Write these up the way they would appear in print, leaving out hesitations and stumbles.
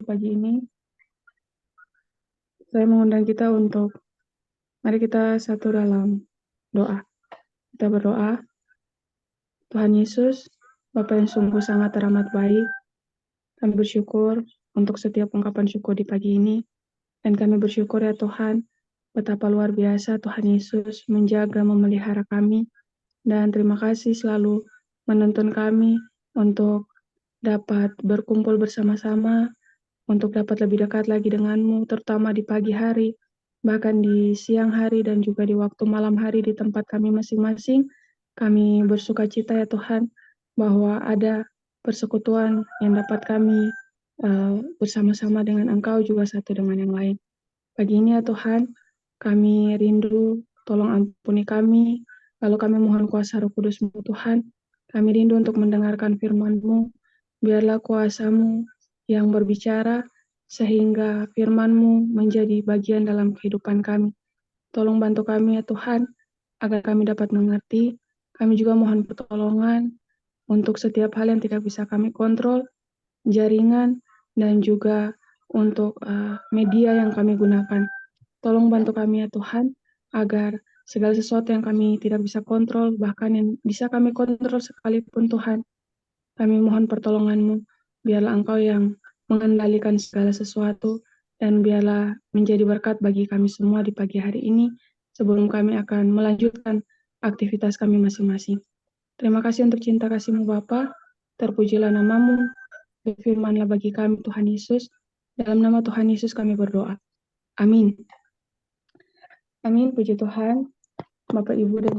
Pagi ini, saya mengundang kita untuk mari kita satu dalam doa. Kita berdoa, Tuhan Yesus, Bapa yang sungguh sangat teramat baik, kami bersyukur untuk setiap ungkapan syukur di pagi ini, dan kami bersyukur ya Tuhan, betapa luar biasa Tuhan Yesus menjaga, memelihara kami, dan terima kasih selalu menuntun kami untuk dapat berkumpul bersama-sama, untuk dapat lebih dekat lagi denganmu, terutama di pagi hari, bahkan di siang hari dan juga di waktu malam hari di tempat kami masing-masing. Kami bersuka cita ya Tuhan, bahwa ada persekutuan yang dapat kami bersama-sama dengan Engkau juga satu dengan yang lain. Pagi ini ya Tuhan, kami rindu, tolong ampuni kami, lalu kami mohon kuasa Roh Kudus-Mu Tuhan, kami rindu untuk mendengarkan firman-Mu, biarlah kuasa-Mu yang berbicara, sehingga firman-Mu menjadi bagian dalam kehidupan kami. Tolong bantu kami ya Tuhan, agar kami dapat mengerti. Kami juga mohon pertolongan untuk setiap hal yang tidak bisa kami kontrol, jaringan, dan juga untuk media yang kami gunakan. Tolong bantu kami ya Tuhan, agar segala sesuatu yang kami tidak bisa kontrol, bahkan yang bisa kami kontrol sekalipun Tuhan, kami mohon pertolongan-Mu, biarlah Engkau yang mengendalikan segala sesuatu, dan biarlah menjadi berkat bagi kami semua di pagi hari ini, sebelum kami akan melanjutkan aktivitas kami masing-masing. Terima kasih untuk cinta kasih-Mu Bapa, terpujilah nama-Mu, berfirmanlah bagi kami Tuhan Yesus, dalam nama Tuhan Yesus kami berdoa. Amin. Amin, puji Tuhan, Bapak Ibu dan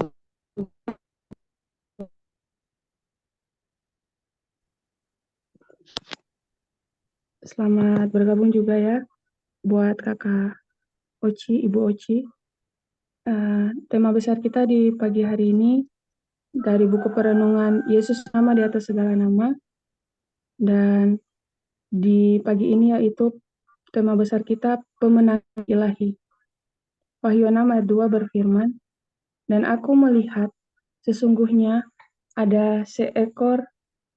selamat bergabung juga ya buat Kakak Oci, Ibu Oci. Tema besar kita di pagi hari ini dari buku perenungan Yesus nama di atas segala nama, dan di pagi ini yaitu tema besar kita pemenang ilahi. Wahyu 6 ayat 2 berfirman, dan aku melihat sesungguhnya ada seekor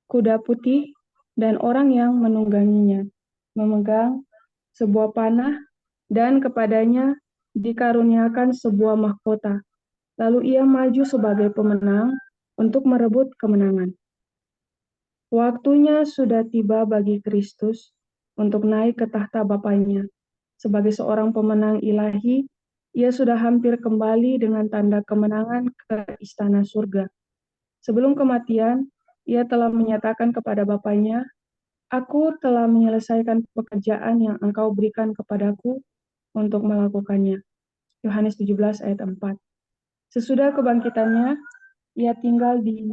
kuda putih dan orang yang menungganginya, memegang sebuah panah, dan kepadanya dikaruniakan sebuah mahkota. Lalu ia maju sebagai pemenang untuk merebut kemenangan. Waktunya sudah tiba bagi Kristus untuk naik ke tahta Bapanya. Sebagai seorang pemenang ilahi, ia sudah hampir kembali dengan tanda kemenangan ke istana surga. Sebelum kematian, ia telah menyatakan kepada Bapanya, "Aku telah menyelesaikan pekerjaan yang Engkau berikan kepadaku untuk melakukannya." Yohanes 17 ayat 4. Sesudah kebangkitannya, ia tinggal di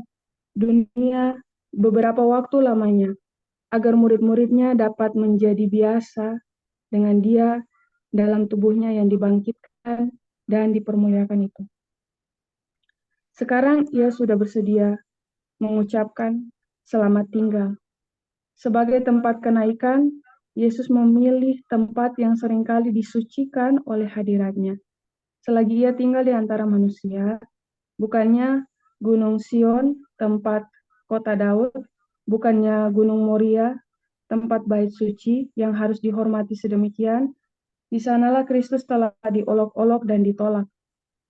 dunia beberapa waktu lamanya, agar murid-muridnya dapat menjadi biasa dengan dia dalam tubuhnya yang dibangkitkan dan dipermuliakan itu. Sekarang ia sudah bersedia mengucapkan selamat tinggal. Sebagai tempat kenaikan, Yesus memilih tempat yang seringkali disucikan oleh hadiratnya. Selagi ia tinggal di antara manusia, bukannya Gunung Sion, tempat kota Daud, bukannya Gunung Moria, tempat bait suci yang harus dihormati sedemikian, di sanalah Kristus telah diolok-olok dan ditolak.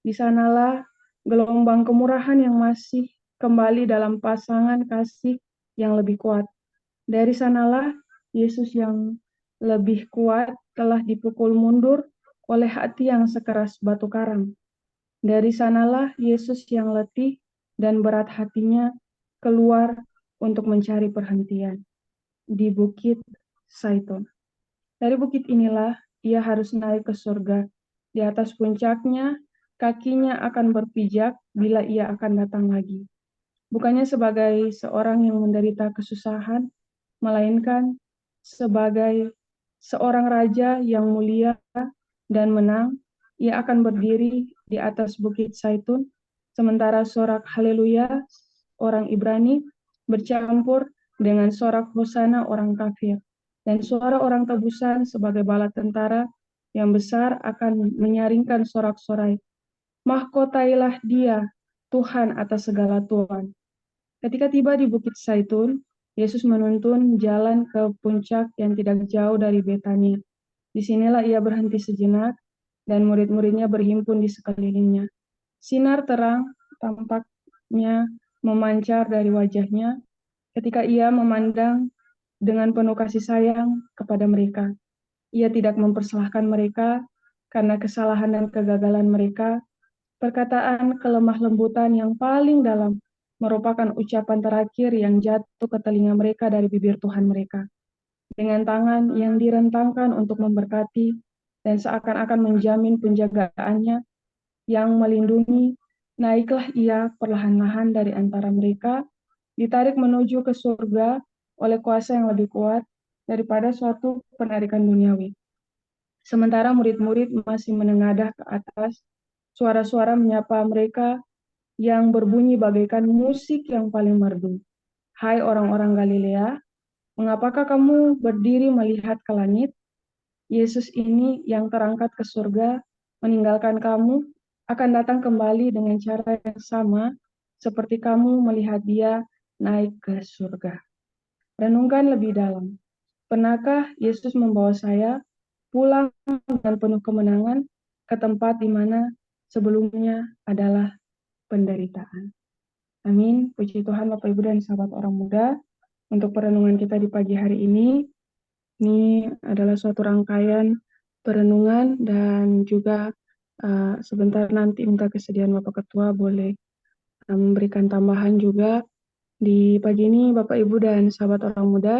Di sanalah gelombang kemurahan yang masih kembali dalam pasangan kasih yang lebih kuat. Dari sanalah Yesus yang lebih kuat telah dipukul mundur oleh hati yang sekeras batu karang. Dari sanalah Yesus yang letih dan berat hatinya keluar untuk mencari perhentian di Bukit Zaitun. Dari bukit inilah ia harus naik ke surga. Di atas puncaknya, kakinya akan berpijak bila ia akan datang lagi. Bukannya sebagai seorang yang menderita kesusahan, melainkan sebagai seorang raja yang mulia dan menang. Ia akan berdiri di atas bukit Zaitun, sementara sorak haleluya orang Ibrani bercampur dengan sorak hosana orang kafir, dan suara orang tebusan sebagai bala tentara yang besar akan menyaringkan sorak-sorai. Mahkotailah dia, Tuhan atas segala Tuhan. Ketika tiba di Bukit Zaitun, Yesus menuntun jalan ke puncak yang tidak jauh dari Betania. Disinilah ia berhenti sejenak dan murid-muridnya berhimpun di sekelilingnya. Sinar terang tampaknya memancar dari wajahnya ketika ia memandang dengan penuh kasih sayang kepada mereka. Ia tidak mempersalahkan mereka karena kesalahan dan kegagalan mereka. Perkataan kelemah lembutan yang paling dalam merupakan ucapan terakhir yang jatuh ke telinga mereka dari bibir Tuhan mereka. Dengan tangan yang direntangkan untuk memberkati dan seakan-akan menjamin penjagaannya yang melindungi, naiklah ia perlahan-lahan dari antara mereka, ditarik menuju ke surga oleh kuasa yang lebih kuat daripada suatu penarikan duniawi. Sementara murid-murid masih menengadah ke atas, suara-suara menyapa mereka yang berbunyi bagaikan musik yang paling merdu. Hai orang-orang Galilea, mengapakah kamu berdiri melihat ke langit? Yesus ini yang terangkat ke surga, meninggalkan kamu, akan datang kembali dengan cara yang sama seperti kamu melihat dia naik ke surga. Renungkan lebih dalam. Pernahkah Yesus membawa saya pulang dengan penuh kemenangan ke tempat di mana sebelumnya adalah penderitaan? Amin. Puji Tuhan Bapak Ibu dan sahabat orang muda. Untuk perenungan kita di pagi hari ini adalah suatu rangkaian perenungan dan juga sebentar nanti minta kesediaan Bapak Ketua boleh memberikan tambahan juga. Di pagi ini Bapak Ibu dan sahabat orang muda,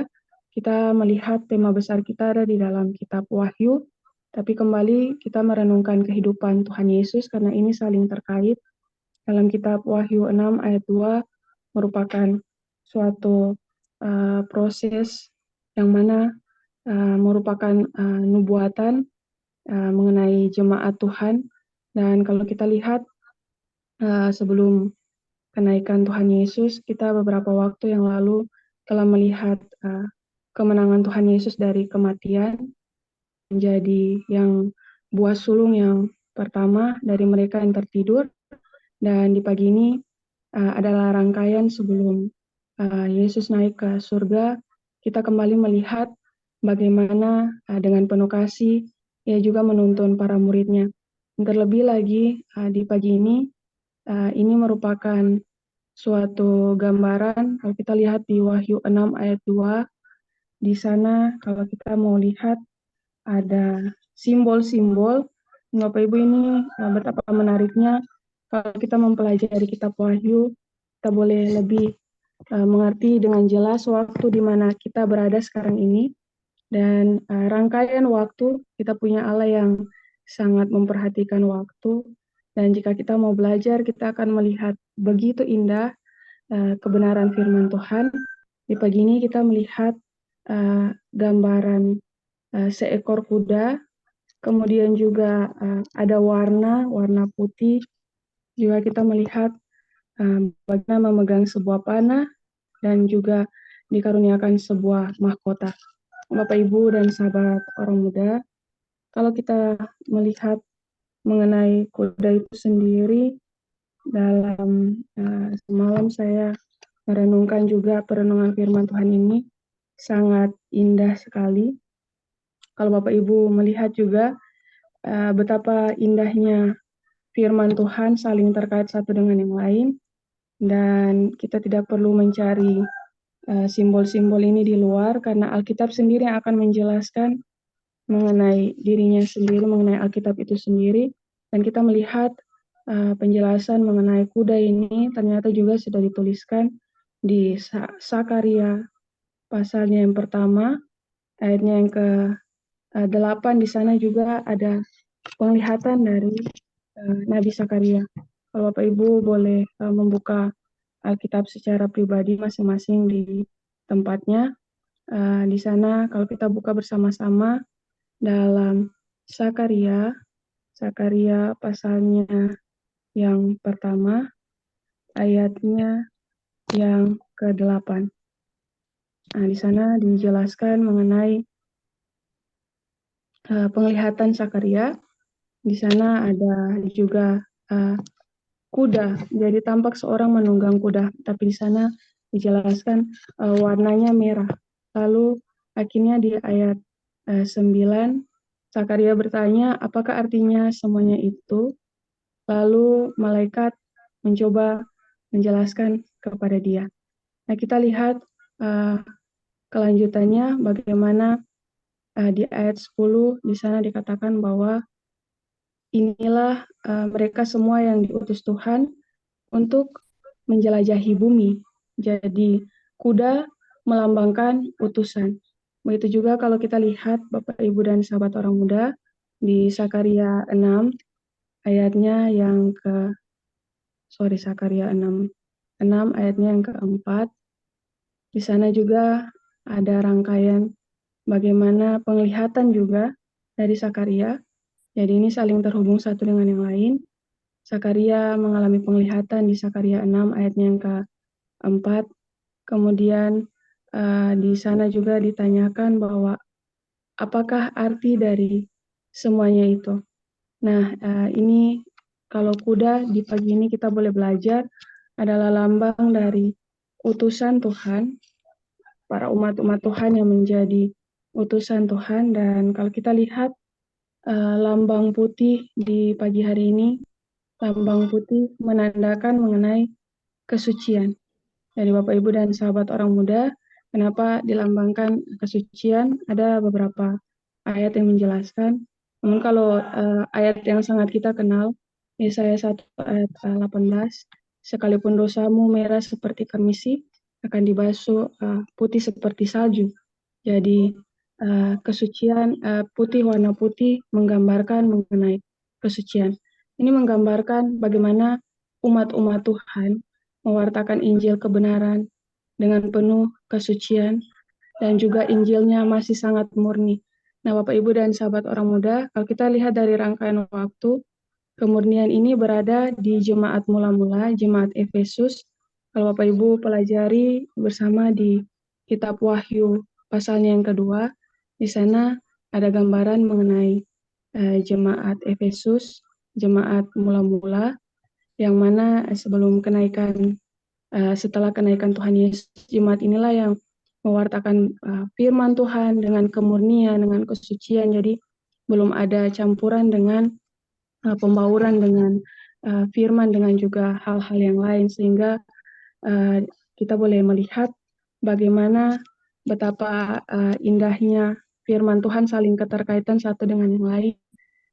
kita melihat tema besar kita ada di dalam kitab Wahyu, tapi kembali kita merenungkan kehidupan Tuhan Yesus karena ini saling terkait. Dalam kitab Wahyu 6 ayat 2 merupakan suatu proses yang mana merupakan nubuatan mengenai jemaat Tuhan. Dan kalau kita lihat sebelum kenaikan Tuhan Yesus, kita beberapa waktu yang lalu telah melihat kemenangan Tuhan Yesus dari kematian menjadi yang buah sulung yang pertama dari mereka yang tertidur. Dan di pagi ini adalah rangkaian sebelum Yesus naik ke surga, kita kembali melihat bagaimana dengan penuh kasih ia juga menuntun para muridnya. Terlebih lagi di pagi ini merupakan suatu gambaran. Kalau kita lihat di Wahyu 6 ayat 2, di sana kalau kita mau lihat ada simbol-simbol. Bapak Ibu, ini betapa menariknya kalau kita mempelajari kitab Wahyu, kita boleh lebih mengerti dengan jelas waktu di mana kita berada sekarang ini. Dan rangkaian waktu, kita punya Allah yang sangat memperhatikan waktu. Dan jika kita mau belajar, kita akan melihat begitu indah kebenaran firman Tuhan. Di pagi ini kita melihat gambaran seekor kuda, kemudian juga ada warna putih. Juga kita melihat bagaimana memegang sebuah panah dan juga dikaruniakan sebuah mahkota. Bapak Ibu dan sahabat orang muda, kalau kita melihat mengenai kuda itu sendiri, dalam semalam saya merenungkan juga perenungan firman Tuhan ini sangat indah sekali. Kalau Bapak Ibu melihat juga betapa indahnya firman Tuhan saling terkait satu dengan yang lain, dan kita tidak perlu mencari simbol-simbol ini di luar karena Alkitab sendiri yang akan menjelaskan mengenai dirinya sendiri, mengenai Alkitab itu sendiri. Dan kita melihat penjelasan mengenai kuda ini ternyata juga sudah dituliskan di Sakaria pasalnya yang pertama, ayatnya yang ke-8. Di sana juga ada penglihatan dari Nabi Sakaria. Kalau Bapak Ibu boleh membuka Alkitab secara pribadi masing-masing di tempatnya. Di sana kalau kita buka bersama-sama dalam Sakaria pasalnya yang pertama, ayatnya yang ke-8. Nah, di sana dijelaskan mengenai penglihatan Sakaria. Di sana ada juga kuda. Jadi tampak seorang menunggang kuda, tapi di sana dijelaskan warnanya merah. Lalu akhirnya di ayat 9, Zakaria bertanya, apakah artinya semuanya itu? Lalu malaikat mencoba menjelaskan kepada dia. Nah, kita lihat kelanjutannya bagaimana di ayat 10 di sana dikatakan bahwa inilah mereka semua yang diutus Tuhan untuk menjelajahi bumi. Jadi kuda melambangkan utusan. Begitu juga kalau kita lihat Bapak Ibu dan sahabat orang muda di Sakaria 6 ayatnya yang Sakaria 6 ayatnya yang keempat. Di sana juga ada rangkaian bagaimana penglihatan juga dari Sakaria. Jadi ini saling terhubung satu dengan yang lain. Sakaria mengalami penglihatan di Sakaria 6 ayatnya yang keempat. Kemudian di sana juga ditanyakan bahwa apakah arti dari semuanya itu. Nah, ini kalau kuda di pagi ini kita boleh belajar adalah lambang dari utusan Tuhan, para umat-umat Tuhan yang menjadi utusan Tuhan. Dan kalau kita lihat lambang putih di pagi hari ini, lambang putih menandakan mengenai kesucian. Dari Bapak Ibu dan sahabat orang muda, kenapa dilambangkan kesucian? Ada beberapa ayat yang menjelaskan. Namun kalau ayat yang sangat kita kenal, Yesaya 1 ayat 18, sekalipun dosamu merah seperti kemisi, akan dibasuh putih seperti salju. Jadi kesucian putih, warna putih menggambarkan mengenai kesucian. Ini menggambarkan bagaimana umat-umat Tuhan mewartakan Injil kebenaran dengan penuh kesucian dan juga Injilnya masih sangat murni. Nah, Bapak Ibu dan sahabat orang muda, kalau kita lihat dari rangkaian waktu, kemurnian ini berada di jemaat mula-mula, jemaat Efesus. Kalau Bapak Ibu pelajari bersama di kitab Wahyu pasalnya yang kedua, di sana ada gambaran mengenai jemaat Efesus, jemaat mula-mula, yang mana sebelum kenaikan, setelah kenaikan Tuhan Yesus, jemaat inilah yang mewartakan firman Tuhan dengan kemurnian, dengan kesucian. Jadi belum ada campuran dengan pembauran dengan firman, dengan juga hal-hal yang lain, sehingga kita boleh melihat bagaimana betapa indahnya firman Tuhan saling keterkaitan satu dengan yang lain.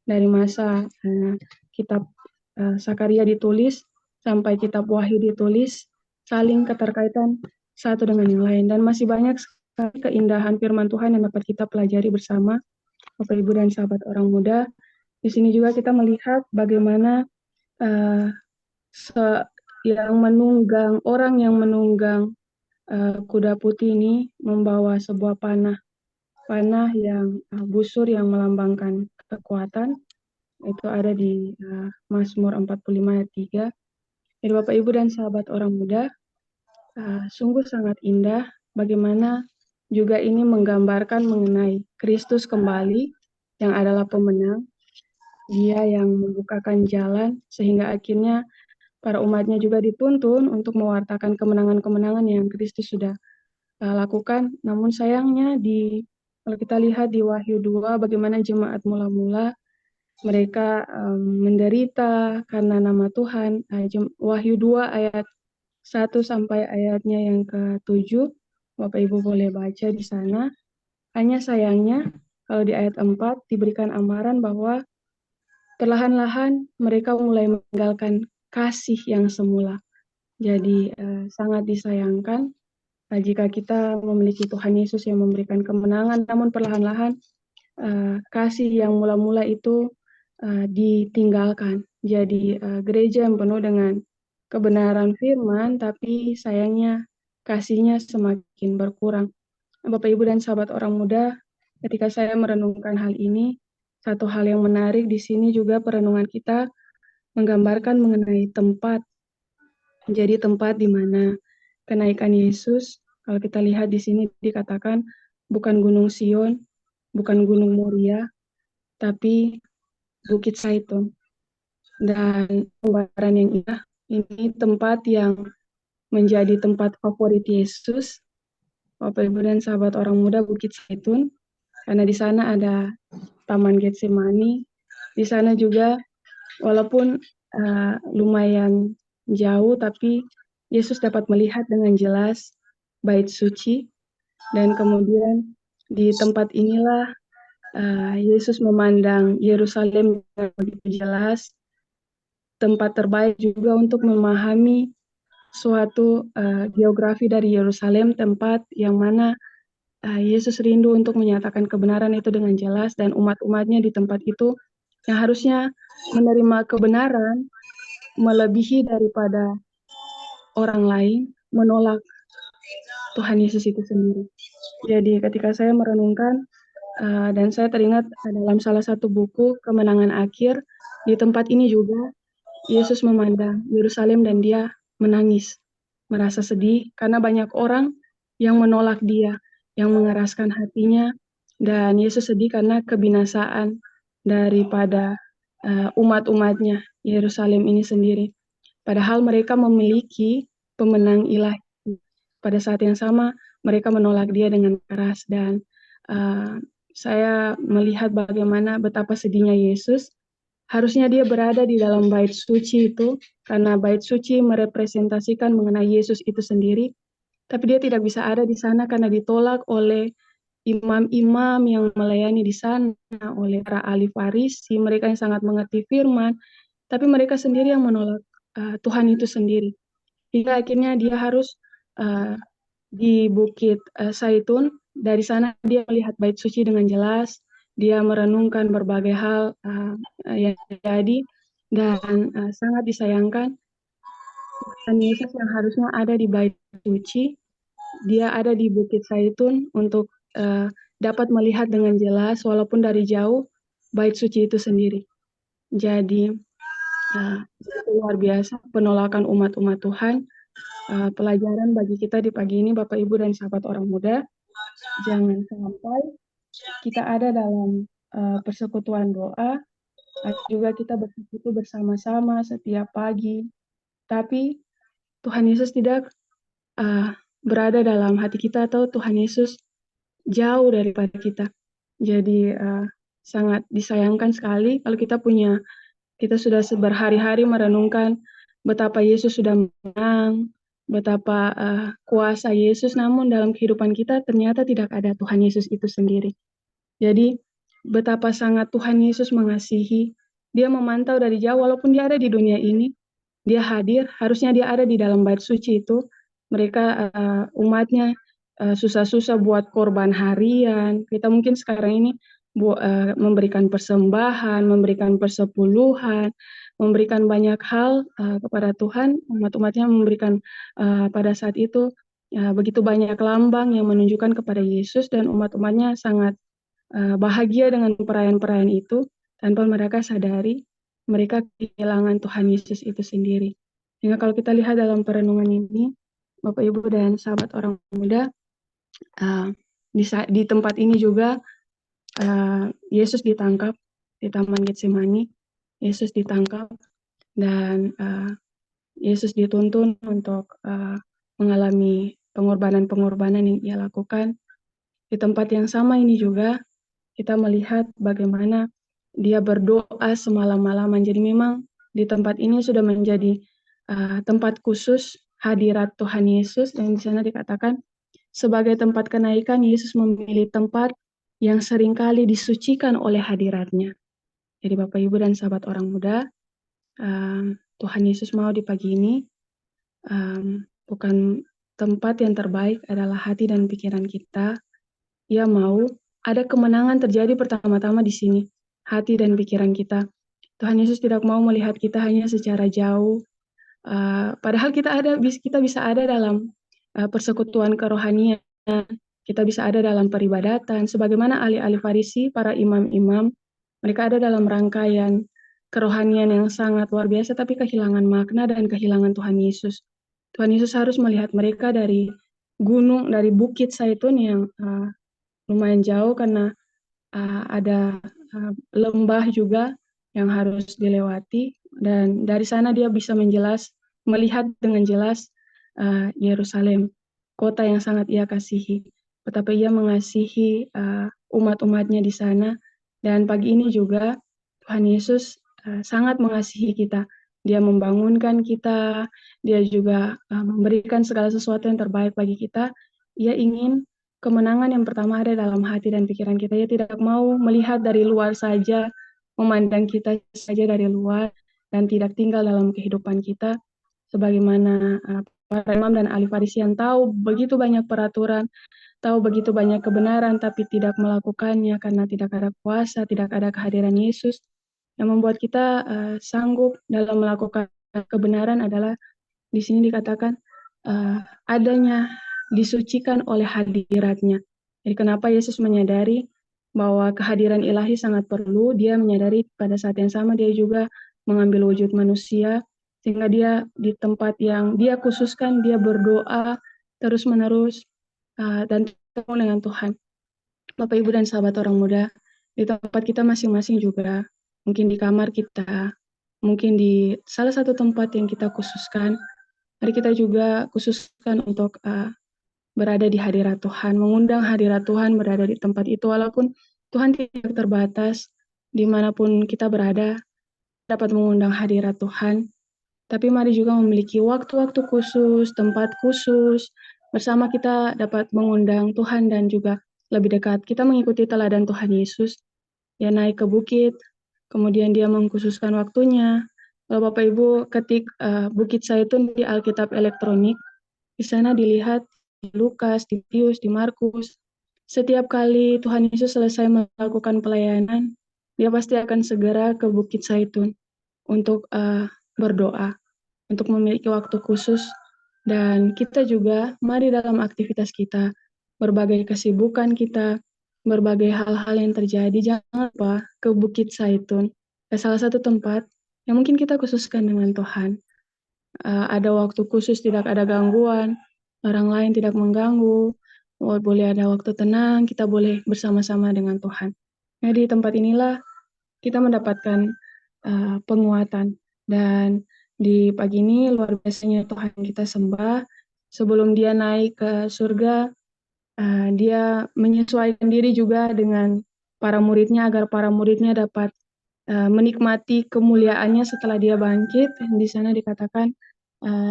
Dari masa kitab Sakaria ditulis sampai kitab Wahyu ditulis, saling keterkaitan satu dengan yang lain. Dan masih banyak sekali keindahan firman Tuhan yang dapat kita pelajari bersama Bapak Ibu dan sahabat orang muda. Di sini juga kita melihat bagaimana orang yang menunggang kuda putih ini membawa sebuah panah yang busur yang melambangkan kekuatan. Itu ada di Mazmur 45 ayat 3. Jadi Bapak Ibu dan sahabat orang muda, sungguh sangat indah bagaimana juga ini menggambarkan mengenai Kristus kembali yang adalah pemenang. Dia yang membukakan jalan sehingga akhirnya para umatnya juga dituntun untuk mewartakan kemenangan-kemenangan yang Kristus sudah lakukan. Namun sayangnya kalau kita lihat di Wahyu 2 bagaimana jemaat mula-mula mereka menderita karena nama Tuhan. Wahyu 2 ayat 1 sampai ayatnya yang ke-7, Bapak Ibu boleh baca di sana. Hanya sayangnya kalau di ayat 4 diberikan amaran bahwa perlahan-lahan mereka mulai meninggalkan kasih yang semula. Jadi sangat disayangkan jika kita memiliki Tuhan Yesus yang memberikan kemenangan, namun perlahan-lahan kasih yang mula-mula itu ditinggalkan. Jadi gereja yang penuh dengan kebenaran firman, tapi sayangnya kasihnya semakin berkurang. Bapak Ibu dan sahabat orang muda, ketika saya merenungkan hal ini, satu hal yang menarik di sini juga perenungan kita menggambarkan mengenai tempat. Jadi tempat di mana kenaikan Yesus, kalau kita lihat di sini dikatakan bukan Gunung Sion, bukan Gunung Moria, tapi Bukit Zaitun. Dan gambaran yang indah, ini tempat yang menjadi tempat favorit Yesus, Bapak Ibu dan sahabat orang muda, Bukit Zaitun, karena di sana ada Taman Getsemani. Di sana juga walaupun lumayan jauh, tapi Yesus dapat melihat dengan jelas bait suci, dan kemudian di tempat inilah Yesus memandang Yerusalem dengan begitu jelas, tempat terbaik juga untuk memahami suatu geografi dari Yerusalem, tempat yang mana Yesus rindu untuk menyatakan kebenaran itu dengan jelas, dan umat-umatnya di tempat itu yang harusnya menerima kebenaran melebihi daripada orang lain, menolak Tuhan Yesus itu sendiri. Jadi ketika saya merenungkan dan saya teringat dalam salah satu buku Kemenangan Akhir, di tempat ini juga Yesus memandang Yerusalem dan dia menangis, merasa sedih karena banyak orang yang menolak dia, yang mengeraskan hatinya, dan Yesus sedih karena kebinasaan daripada umat-umatnya Yerusalem ini sendiri. Padahal mereka memiliki pemenang ilahi. Pada saat yang sama mereka menolak dia dengan keras, dan saya melihat bagaimana betapa sedihnya Yesus. Harusnya dia berada di dalam bait suci itu, karena bait suci merepresentasikan mengenai Yesus itu sendiri, tapi dia tidak bisa ada di sana karena ditolak oleh imam-imam yang melayani di sana, oleh para ahli Farisi, mereka yang sangat mengerti firman, tapi mereka sendiri yang menolak Tuhan itu sendiri. Hingga akhirnya dia harus uh, di Bukit Zaitun. Dari sana dia melihat bait suci dengan jelas, dia merenungkan berbagai hal yang terjadi, dan sangat disayangkan Tuhan Yesus yang harusnya ada di bait suci, dia ada di Bukit Zaitun untuk dapat melihat dengan jelas walaupun dari jauh bait suci itu sendiri. Jadi luar biasa penolakan umat-umat Tuhan. Pelajaran bagi kita di pagi ini, Bapak Ibu dan sahabat orang muda, jangan sampai kita ada dalam persekutuan doa, juga kita bersekutu bersama-sama setiap pagi, tapi Tuhan Yesus tidak berada dalam hati kita, atau Tuhan Yesus jauh daripada kita. Jadi sangat disayangkan sekali kalau kita sudah berhari-hari merenungkan betapa Yesus sudah menang, betapa kuasa Yesus, namun dalam kehidupan kita ternyata tidak ada Tuhan Yesus itu sendiri. Jadi betapa sangat Tuhan Yesus mengasihi, dia memantau dari jauh walaupun dia ada di dunia ini, dia hadir, harusnya dia ada di dalam bait suci itu. Mereka umatnya susah-susah buat korban harian, kita mungkin sekarang ini memberikan persembahan, memberikan persepuluhan, memberikan banyak hal kepada Tuhan, umat-umatnya memberikan pada saat itu begitu banyak lambang yang menunjukkan kepada Yesus, dan umat-umatnya sangat bahagia dengan perayaan-perayaan itu tanpa mereka sadari mereka kehilangan Tuhan Yesus itu sendiri. Sehingga kalau kita lihat dalam perenungan ini, Bapak Ibu dan sahabat orang muda, di tempat ini juga Yesus ditangkap di Taman Getsemani. Yesus ditangkap dan Yesus dituntun untuk mengalami pengorbanan-pengorbanan yang ia lakukan. Di tempat yang sama ini juga kita melihat bagaimana dia berdoa semalam-malaman. Jadi memang di tempat ini sudah menjadi tempat khusus hadirat Tuhan Yesus, dan di sana dikatakan sebagai tempat kenaikan, Yesus memilih tempat yang seringkali disucikan oleh hadiratnya. Jadi Bapak Ibu dan sahabat orang muda, Tuhan Yesus mau di pagi ini bukan tempat yang terbaik adalah hati dan pikiran kita. Ia mau ada kemenangan terjadi pertama-tama di sini, hati dan pikiran kita. Tuhan Yesus tidak mau melihat kita hanya secara jauh, padahal kita bisa ada dalam persekutuan kerohanian, kita bisa ada dalam peribadatan, sebagaimana ahli-ahli Farisi, para imam-imam, mereka ada dalam rangkaian kerohanian yang sangat luar biasa, tapi kehilangan makna dan kehilangan Tuhan Yesus. Tuhan Yesus harus melihat mereka dari gunung, dari Bukit Zaitun yang lumayan jauh, karena ada lembah juga yang harus dilewati, dan dari sana dia bisa melihat dengan jelas Yerusalem, kota yang sangat ia kasihi. Betapa ia mengasihi umat-umatnya di sana. Dan pagi ini juga Tuhan Yesus sangat mengasihi kita. Dia membangunkan kita, dia juga memberikan segala sesuatu yang terbaik bagi kita. Ia ingin kemenangan yang pertama ada dalam hati dan pikiran kita. Ia tidak mau melihat dari luar saja, memandang kita saja dari luar, dan tidak tinggal dalam kehidupan kita. Sebagaimana para imam dan ahli Farisi yang tahu begitu banyak peraturan, tahu begitu banyak kebenaran, tapi tidak melakukannya karena tidak ada kuasa, tidak ada kehadiran Yesus. Yang membuat kita sanggup dalam melakukan kebenaran adalah di sini dikatakan adanya disucikan oleh hadiratnya. Jadi kenapa Yesus menyadari bahwa kehadiran ilahi sangat perlu, dia menyadari pada saat yang sama dia juga mengambil wujud manusia, sehingga dia di tempat yang dia khususkan, dia berdoa terus-menerus dan ketemu dengan Tuhan. Bapak, Ibu, dan sahabat orang muda, di tempat kita masing-masing juga, mungkin di kamar kita, mungkin di salah satu tempat yang kita khususkan, mari kita juga khususkan untuk berada di hadirat Tuhan, mengundang hadirat Tuhan berada di tempat itu, walaupun Tuhan tidak terbatas, dimanapun kita berada, dapat mengundang hadirat Tuhan, tapi mari juga memiliki waktu-waktu khusus, tempat khusus, bersama kita dapat mengundang Tuhan dan juga lebih dekat. Kita mengikuti teladan Tuhan Yesus, dia naik ke bukit, kemudian dia mengkhususkan waktunya. Kalau Bapak Ibu ketik Bukit Zaitun di Alkitab elektronik, di sana dilihat di Lukas, di Matius, di Markus, setiap kali Tuhan Yesus selesai melakukan pelayanan, dia pasti akan segera ke Bukit Zaitun untuk berdoa, untuk memiliki waktu khusus. Dan kita juga, mari dalam aktivitas kita, berbagai kesibukan kita, berbagai hal-hal yang terjadi, jangan lupa ke Bukit Zaitun, ke salah satu tempat yang mungkin kita khususkan dengan Tuhan. Ada waktu khusus, tidak ada gangguan, orang lain tidak mengganggu, boleh ada waktu tenang, kita boleh bersama-sama dengan Tuhan. Nah, di tempat inilah kita mendapatkan penguatan. Dan di pagi ini luar biasanya Tuhan kita sembah. Sebelum dia naik ke surga, dia menyesuaikan diri juga dengan para muridnya agar para muridnya dapat menikmati kemuliaannya setelah dia bangkit. Di sana dikatakan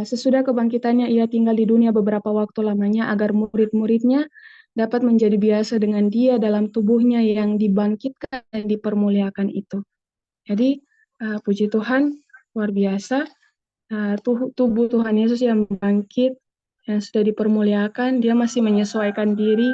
sesudah kebangkitannya ia tinggal di dunia beberapa waktu lamanya agar murid-muridnya dapat menjadi biasa dengan dia dalam tubuhnya yang dibangkitkan dan dipermuliakan itu. Jadi puji Tuhan, luar biasa tubuh Tuhan Yesus yang bangkit, yang sudah dipermuliakan, dia masih menyesuaikan diri,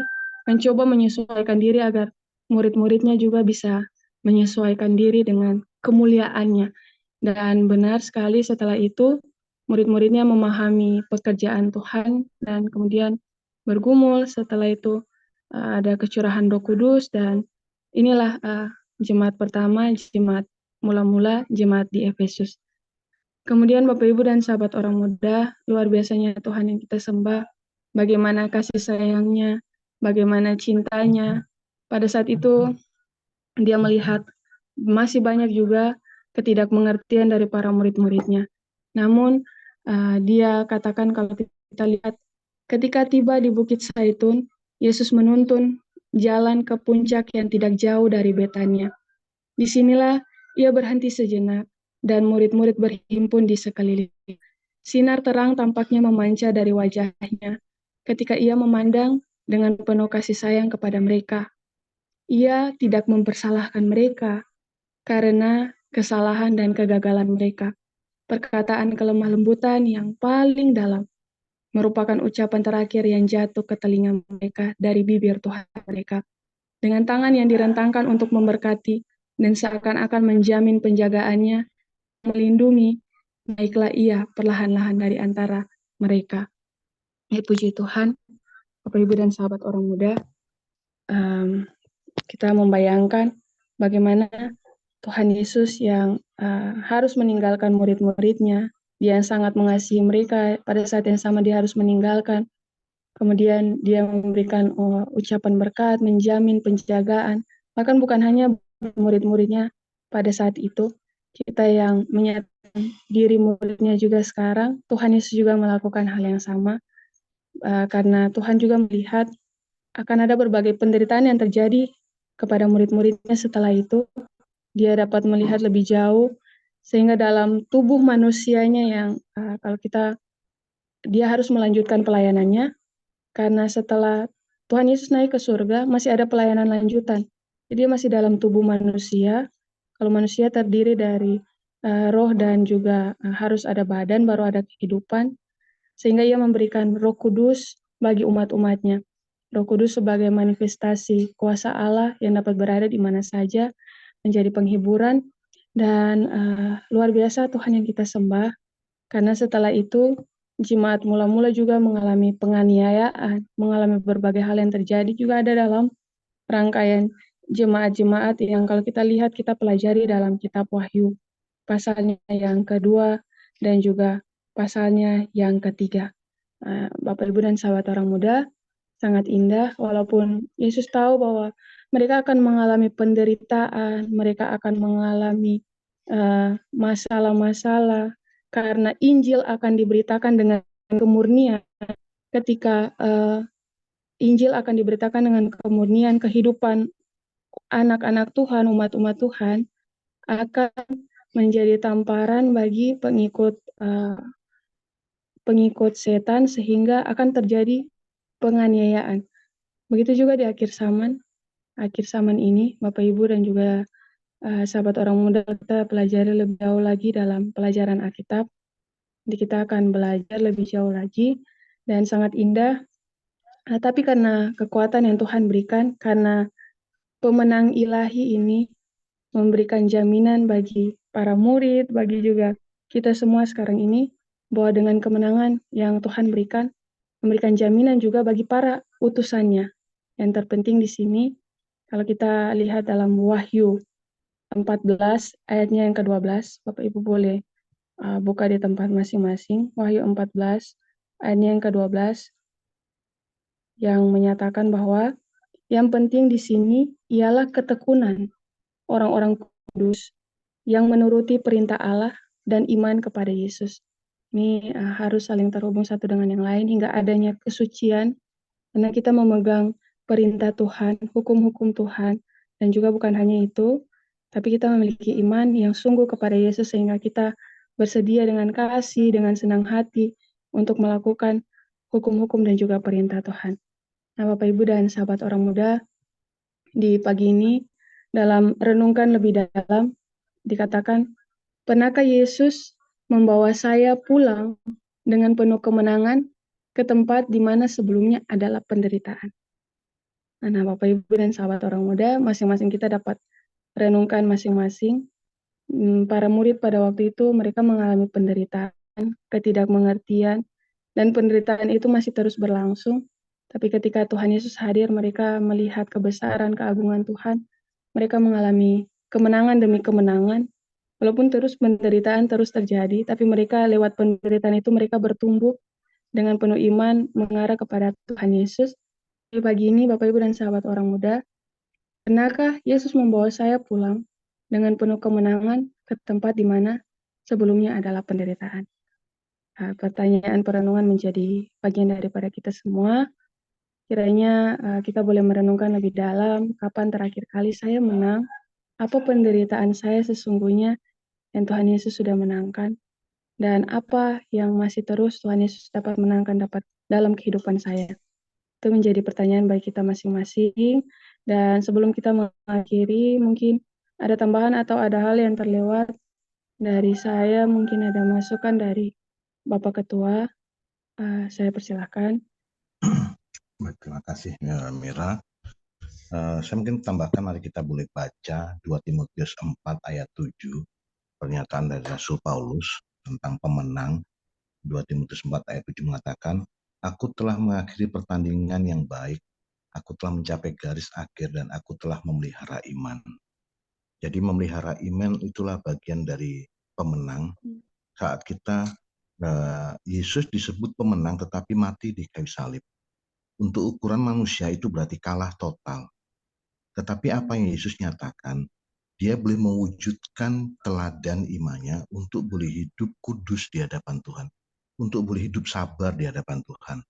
mencoba menyesuaikan diri agar murid-muridnya juga bisa menyesuaikan diri dengan kemuliaannya. Dan benar sekali setelah itu, murid-muridnya memahami pekerjaan Tuhan dan kemudian bergumul. Setelah itu ada kecurahan Roh Kudus dan inilah jemaat pertama, jemaat mula-mula, jemaat di Efesus. Kemudian Bapak Ibu dan sahabat orang muda, luar biasanya Tuhan yang kita sembah, bagaimana kasih sayangnya, bagaimana cintanya. Pada saat itu dia melihat masih banyak juga ketidakmengertian dari para murid-muridnya. Namun dia katakan kalau kita lihat ketika tiba di Bukit Zaitun, Yesus menuntun jalan ke puncak yang tidak jauh dari Betania. Disinilah ia berhenti sejenak dan murid-murid berhimpun di sekelilingnya. Sinar terang tampaknya memancar dari wajahnya ketika ia memandang dengan penuh kasih sayang kepada mereka. Ia tidak mempersalahkan mereka karena kesalahan dan kegagalan mereka. Perkataan kelemah lembutan yang paling dalam merupakan ucapan terakhir yang jatuh ke telinga mereka dari bibir Tuhan mereka. Dengan tangan yang direntangkan untuk memberkati dan seakan-akan menjamin penjagaannya, melindungi, naiklah ia perlahan-lahan dari antara mereka. Puji Tuhan, Bapak Ibu dan sahabat orang muda, kita membayangkan bagaimana Tuhan Yesus yang harus meninggalkan murid-muridnya, dia yang sangat mengasihi mereka, pada saat yang sama dia harus meninggalkan. Kemudian dia memberikan ucapan berkat, menjamin penjagaan, bahkan bukan hanya murid-muridnya pada saat itu, kita yang menyatakan diri muridnya juga sekarang, Tuhan Yesus juga melakukan hal yang sama, karena Tuhan juga melihat akan ada berbagai penderitaan yang terjadi kepada murid-muridnya. Setelah itu, dia dapat melihat lebih jauh, sehingga dalam tubuh manusianya yang kalau dia harus melanjutkan pelayanannya, karena setelah Tuhan Yesus naik ke surga, masih ada pelayanan lanjutan. Jadi dia masih dalam tubuh manusia. Kalau manusia terdiri dari roh dan juga harus ada badan, baru ada kehidupan. Sehingga ia memberikan Roh Kudus bagi umat-umatnya. Roh Kudus sebagai manifestasi kuasa Allah yang dapat berada di mana saja, menjadi penghiburan, dan luar biasa Tuhan yang kita sembah. Karena setelah itu, jemaat mula-mula juga mengalami penganiayaan, mengalami berbagai hal yang terjadi juga ada dalam rangkaian jemaat-jemaat yang kalau kita lihat, kita pelajari dalam kitab Wahyu, pasalnya yang kedua dan juga pasalnya yang ketiga. Bapak, Ibu, dan sahabat orang muda, sangat indah, walaupun Yesus tahu bahwa mereka akan mengalami penderitaan, mereka akan mengalami masalah-masalah, karena Injil akan diberitakan dengan kemurnian. Ketika Injil akan diberitakan dengan kemurnian, kehidupan anak-anak Tuhan, umat-umat Tuhan, akan menjadi tamparan bagi pengikut setan, sehingga akan terjadi penganiayaan. Begitu juga di akhir zaman ini, Bapak Ibu dan juga sahabat orang muda, kita pelajari lebih jauh lagi dalam pelajaran Alkitab. Jadi kita akan belajar lebih jauh lagi dan sangat indah. Tapi karena kekuatan yang Tuhan berikan, karena pemenang ilahi ini memberikan jaminan bagi para murid, bagi juga kita semua sekarang ini, bahwa dengan kemenangan yang Tuhan berikan, memberikan jaminan juga bagi para utusannya. Yang terpenting di sini, kalau kita lihat dalam Wahyu 14 ayatnya yang ke-12, Bapak Ibu boleh buka di tempat masing-masing. Wahyu 14 ayatnya yang ke-12 yang menyatakan bahwa yang penting di sini ialah ketekunan orang-orang kudus yang menuruti perintah Allah dan iman kepada Yesus. Ini harus saling terhubung satu dengan yang lain hingga adanya kesucian, karena kita memegang perintah Tuhan, hukum-hukum Tuhan, dan juga bukan hanya itu, tapi kita memiliki iman yang sungguh kepada Yesus, sehingga kita bersedia dengan kasih, dengan senang hati untuk melakukan hukum-hukum dan juga perintah Tuhan. Nah, Bapak Ibu dan sahabat orang muda, di pagi ini dalam renungkan lebih dalam dikatakan, pernahkah Yesus membawa saya pulang dengan penuh kemenangan ke tempat di mana sebelumnya adalah penderitaan? Nah, Bapak Ibu dan sahabat orang muda, masing-masing kita dapat renungkan masing-masing. Para murid pada waktu itu mereka mengalami penderitaan, ketidakmengertian, dan penderitaan itu masih terus berlangsung. Tapi ketika Tuhan Yesus hadir, mereka melihat kebesaran, keagungan Tuhan. Mereka mengalami kemenangan demi kemenangan. Walaupun terus penderitaan terus terjadi, tapi mereka lewat penderitaan itu mereka bertumbuh dengan penuh iman mengarah kepada Tuhan Yesus. Di pagi ini, Bapak, Ibu, dan sahabat orang muda, pernahkah Yesus membawa saya pulang dengan penuh kemenangan ke tempat di mana sebelumnya adalah penderitaan? Pertanyaan perenungan menjadi bagian daripada kita semua. Kiranya kita boleh merenungkan lebih dalam, kapan terakhir kali saya menang, apa penderitaan saya sesungguhnya yang Tuhan Yesus sudah menangkan, dan apa yang masih terus Tuhan Yesus dapat menangkan dalam kehidupan saya. Itu menjadi pertanyaan bagi kita masing-masing. Dan sebelum kita mengakhiri, mungkin ada tambahan atau ada hal yang terlewat dari saya, mungkin ada masukan dari Bapak Ketua. Saya persilahkan. Baik, terima kasih Mira. Saya mungkin tambahkan, mari kita boleh baca 2 Timotius 4 ayat 7, pernyataan dari Rasul Paulus tentang pemenang. 2 Timotius 4 ayat 7 mengatakan, aku telah mengakhiri pertandingan yang baik, aku telah mencapai garis akhir, dan aku telah memelihara iman. Jadi memelihara iman itulah bagian dari pemenang. Saat kita, Yesus disebut pemenang tetapi mati di kayu salib. Untuk ukuran manusia itu berarti kalah total. Tetapi apa yang Yesus nyatakan, dia boleh mewujudkan teladan imannya untuk boleh hidup kudus di hadapan Tuhan, untuk boleh hidup sabar di hadapan Tuhan.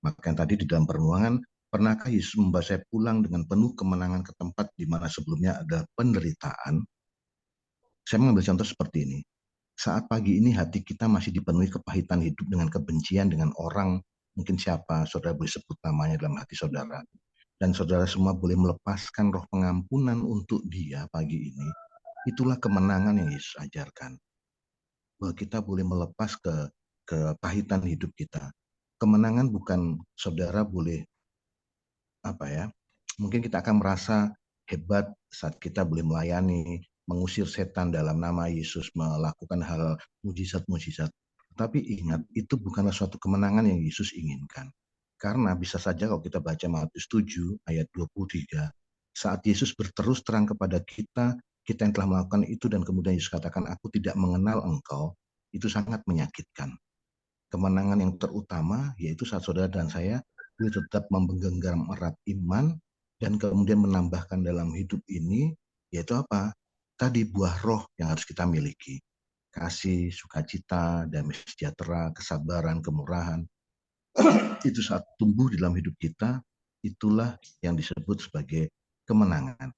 Maka tadi di dalam perenungan, pernahkah Yesus membawa saya pulang dengan penuh kemenangan ke tempat di mana sebelumnya ada penderitaan? Saya mengambil contoh seperti ini. Saat pagi ini hati kita masih dipenuhi kepahitan hidup dengan kebencian dengan orang, mungkin siapa saudara boleh sebut namanya dalam hati saudara. Dan saudara semua boleh melepaskan roh pengampunan untuk dia pagi ini. Itulah kemenangan yang Yesus ajarkan. Bahwa kita boleh melepas kepahitan hidup kita. Kemenangan bukan saudara boleh mungkin kita akan merasa hebat saat kita boleh melayani, mengusir setan dalam nama Yesus, melakukan hal mujizat-mujizat. Tapi ingat, itu bukanlah suatu kemenangan yang Yesus inginkan. Karena bisa saja kalau kita baca Matius 7 ayat 23, saat Yesus berterus terang kepada kita yang telah melakukan itu dan kemudian Yesus katakan, aku tidak mengenal engkau, itu sangat menyakitkan. Kemenangan yang terutama yaitu saat saudara dan saya boleh tetap menggenggam erat iman dan kemudian menambahkan dalam hidup ini, yaitu apa? Tadi buah roh yang harus kita miliki. Kasih, sukacita, damai sejahtera, kesabaran, kemurahan. Itu saat tumbuh di dalam hidup kita, itulah yang disebut sebagai kemenangan.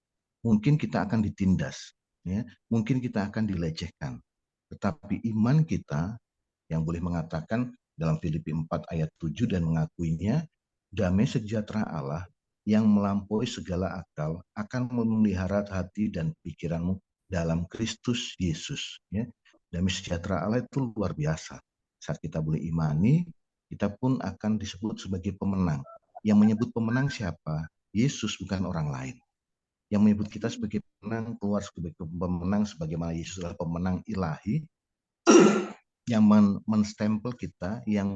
Mungkin kita akan ditindas, ya, mungkin kita akan dilecehkan. Tetapi iman kita yang boleh mengatakan dalam Filipi 4 ayat 7 dan mengakuinya, damai sejahtera Allah yang melampaui segala akal akan memelihara hati dan pikiranmu dalam Kristus Yesus. Ya. Damai sejahtera Allah itu luar biasa. Saat kita boleh imani, kita pun akan disebut sebagai pemenang. Yang menyebut pemenang siapa? Yesus, bukan orang lain. Yang menyebut kita sebagai pemenang, keluar sebagai pemenang, sebagaimana Yesus adalah pemenang ilahi, yang menstempel kita, yang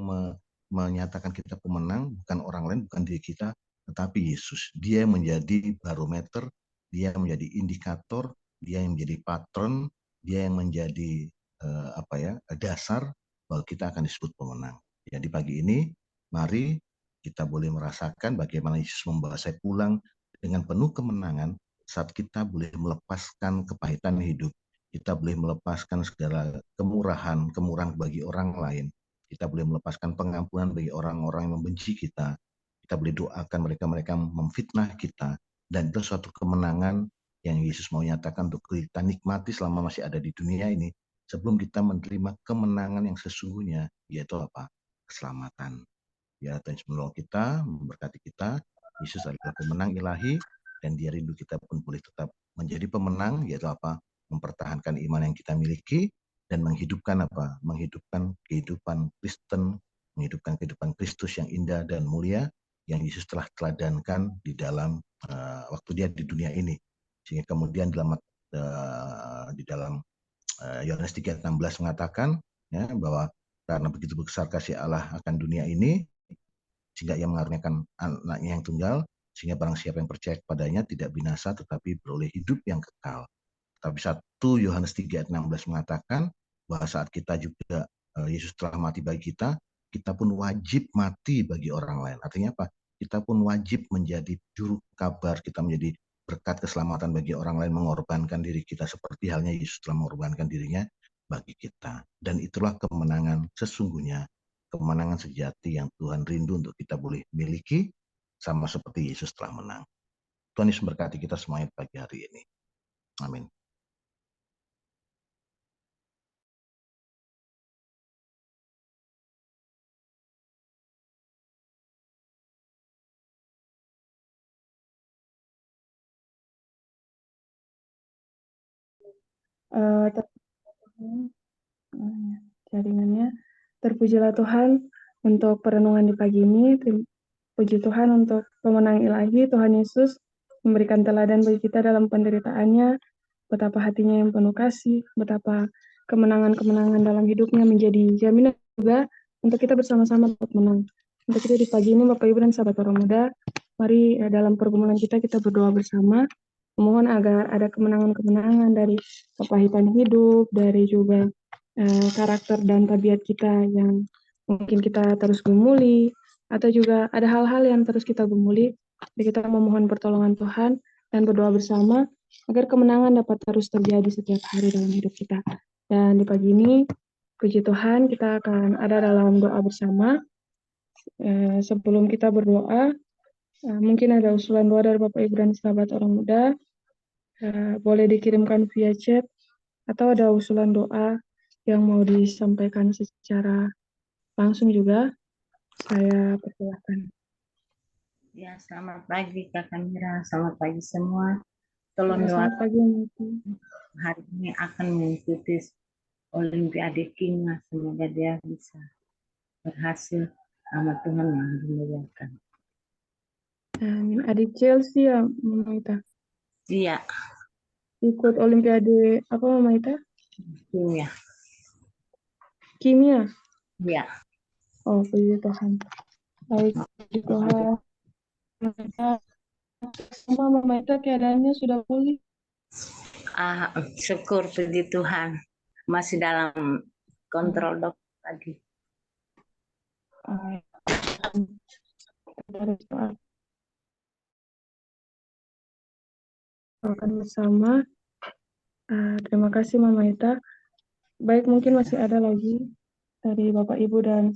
menyatakan kita pemenang, bukan orang lain, bukan diri kita, tetapi Yesus. Dia yang menjadi barometer, dia yang menjadi indikator, dia yang menjadi patron, dia yang menjadi dasar bahwa kita akan disebut pemenang. Jadi pagi ini, mari kita boleh merasakan bagaimana Yesus membawa saya pulang dengan penuh kemenangan saat kita boleh melepaskan kepahitan hidup. Kita boleh melepaskan segala kemurahan bagi orang lain. Kita boleh melepaskan pengampunan bagi orang-orang yang membenci kita. Kita boleh doakan mereka-mereka memfitnah kita. Dan itu suatu kemenangan yang Yesus mau nyatakan untuk kita nikmati selama masih ada di dunia ini. Sebelum kita menerima kemenangan yang sesungguhnya, yaitu apa? Keselamatan. Ya, Tuhan menolong kita, memberkati kita. Yesus adalah pemenang ilahi, dan dia rindu kita pun boleh tetap menjadi pemenang, yaitu apa? Mempertahankan iman yang kita miliki dan menghidupkan apa? Menghidupkan kehidupan Kristen, menghidupkan kehidupan Kristus yang indah dan mulia yang Yesus telah teladankan di dalam waktu dia di dunia ini. Sehingga kemudian di dalam Yohanes 3:16 mengatakan ya, bahwa karena begitu besar kasih Allah akan dunia ini sehingga ia mengaruniakan anaknya yang tunggal, sehingga barang siapa yang percaya kepadanya tidak binasa tetapi beroleh hidup yang kekal. Tapi 1 Yohanes 3:16 mengatakan bahwa saat kita juga Yesus telah mati bagi kita, kita pun wajib mati bagi orang lain. Artinya apa? Kita pun wajib menjadi juru kabar, kita menjadi berkat keselamatan bagi orang lain, mengorbankan diri kita seperti halnya Yesus telah mengorbankan dirinya bagi kita. Dan itulah kemenangan sesungguhnya, kemenangan sejati yang Tuhan rindu untuk kita boleh miliki, sama seperti Yesus telah menang. Tuhan Yesus memberkati kita semuanya pagi hari ini. Amin. Jaringannya. Terpujilah Tuhan untuk perenungan di pagi ini. Puji Tuhan untuk pemenang ilahi, Tuhan Yesus memberikan teladan bagi kita dalam penderitaannya, betapa hatinya yang penuh kasih, betapa kemenangan-kemenangan dalam hidupnya menjadi jaminan juga untuk kita bersama-sama dapat menang. Untuk itu di pagi ini Bapak Ibu dan sahabat orang muda, mari dalam pergumulan kita berdoa bersama, memohon agar ada kemenangan-kemenangan dari kepahitan hidup, dari juga karakter dan tabiat kita yang mungkin kita terus gumuli, atau juga ada hal-hal yang terus kita gumuli, kita memohon pertolongan Tuhan dan berdoa bersama agar kemenangan dapat terus terjadi setiap hari dalam hidup kita. Dan di pagi ini, puji Tuhan, kita akan ada dalam doa bersama. Sebelum kita berdoa, mungkin ada usulan doa dari Bapak Ibu dan sahabat orang muda, boleh dikirimkan via chat, atau ada usulan doa yang mau disampaikan secara langsung juga, saya persilahkan. Ya, selamat pagi Kakak Mira, selamat pagi semua. Tolong doa Selamat pagi, hari ini akan mengikuti Olimpiade Kimia, semoga dia bisa berhasil sama Tuhan yang dimuliakan. Adik Chelsea ya, Mama Ita? Iya. Ikut Olimpiade apa, Mama Ita? Kimia. Kimia? Iya. Oh, puji Tuhan. Baik, puji Tuhan. Semua Mama Ita keadaannya sudah pulih. Syukur puji Tuhan. Masih dalam kontrol dokter lagi. Akan bersama. Terima kasih Mama Ita. Baik, mungkin masih ada lagi dari Bapak Ibu dan